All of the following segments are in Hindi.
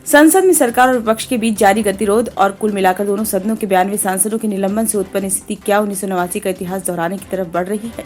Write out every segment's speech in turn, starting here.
संसद में सरकार और विपक्ष के बीच जारी गतिरोध और कुल मिलाकर दोनों सदनों के 92 सांसदों के निलंबन से उत्पन्न स्थिति क्या 1989 का इतिहास दोहराने की तरफ बढ़ रही है?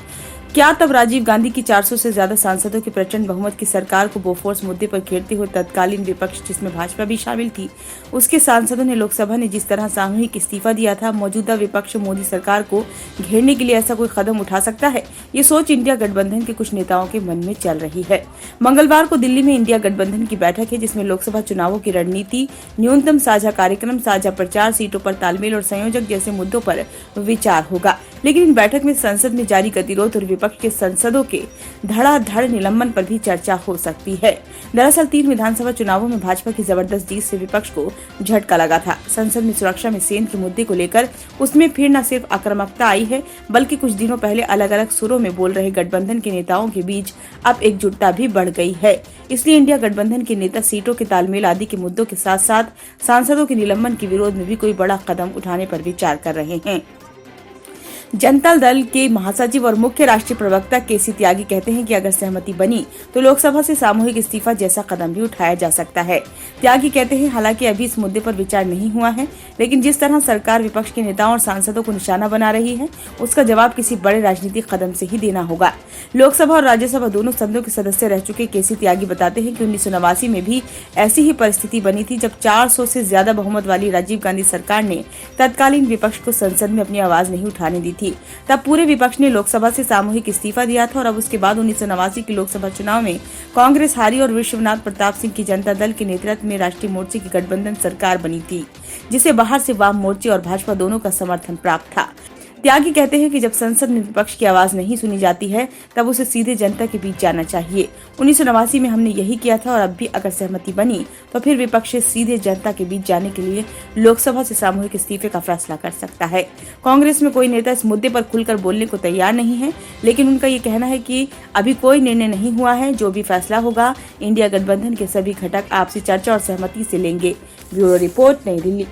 क्या तब राजीव गांधी की 400 से ज्यादा सांसदों की प्रचंड बहुमत की सरकार को बोफोर्स मुद्दे पर घेरते हुए तत्कालीन विपक्ष जिसमें भाजपा भी शामिल थी, उसके सांसदों ने लोकसभा ने जिस तरह सामूहिक इस्तीफा दिया था, मौजूदा विपक्ष मोदी सरकार को घेरने के लिए ऐसा कोई कदम उठा सकता है? ये सोच इंडिया गठबंधन के कुछ नेताओं के मन में चल रही है। मंगलवार को दिल्ली में इंडिया गठबंधन की बैठक है, जिसमें लोकसभा चुनावों की रणनीति, न्यूनतम साझा कार्यक्रम, साझा प्रचार, सीटों पर तालमेल और संयोजक जैसे मुद्दों पर विचार होगा। लेकिन इन बैठक में संसद में जारी गतिरोध और विपक्ष के सांसदों के धड़ाधड़ निलंबन पर भी चर्चा हो सकती है। दरअसल 3 विधानसभा चुनावों में भाजपा की जबरदस्त जीत से विपक्ष को झटका लगा था। संसद में सुरक्षा में सेंध के मुद्दे को लेकर उसमें फिर न सिर्फ आक्रामकता आई है, बल्कि कुछ दिनों पहले अलग अलग सुरों में बोल रहे गठबंधन के नेताओं के बीच अब एकजुटता भी बढ़ गई है। इसलिए इंडिया गठबंधन के नेता सीटों के तालमेल आदि के मुद्दों के साथ साथ सांसदों के निलंबन के विरोध में भी कोई बड़ा कदम उठाने पर विचार कर रहे हैं। जनता दल के महासचिव और मुख्य राष्ट्रीय प्रवक्ता केसी त्यागी कहते हैं कि अगर सहमति बनी तो लोकसभा से सामूहिक इस्तीफा जैसा कदम भी उठाया जा सकता है। त्यागी कहते हैं, हालांकि अभी इस मुद्दे पर विचार नहीं हुआ है, लेकिन जिस तरह सरकार विपक्ष के नेताओं और सांसदों को निशाना बना रही है, उसका जवाब किसी बड़े राजनीतिक कदम से ही देना होगा। लोकसभा और राज्यसभा दोनों सदनों के सदस्य रह चुके केसी त्यागी बताते हैं कि 1989 में भी ऐसी ही परिस्थिति बनी थी, जब 400 से ज्यादा बहुमत वाली राजीव गांधी सरकार ने तत्कालीन विपक्ष को संसद में अपनी आवाज नहीं उठाने दी थी। तब पूरे विपक्ष ने लोकसभा से सामूहिक इस्तीफा दिया था और अब उसके बाद 1989 के लोकसभा चुनाव में कांग्रेस हारी और विश्वनाथ प्रताप सिंह की जनता दल के नेतृत्व में राष्ट्रीय मोर्चे की गठबंधन सरकार बनी थी, जिसे बाहर से वाम मोर्चे और भाजपा दोनों का समर्थन प्राप्त था। त्यागी कहते हैं कि जब संसद में विपक्ष की आवाज नहीं सुनी जाती है, तब उसे सीधे जनता के बीच जाना चाहिए। 1989 में हमने यही किया था और अब भी अगर सहमति बनी तो फिर विपक्ष से सीधे जनता के बीच जाने के लिए लोकसभा से सामूहिक इस्तीफे का फैसला कर सकता है। कांग्रेस में कोई नेता इस मुद्दे पर खुलकर बोलने को तैयार नहीं है, लेकिन उनका ये कहना है कि अभी कोई निर्णय नहीं हुआ है। जो भी फैसला होगा, इंडिया गठबंधन के सभी घटक आपसी चर्चा और सहमति से लेंगे। ब्यूरो रिपोर्ट, नई दिल्ली।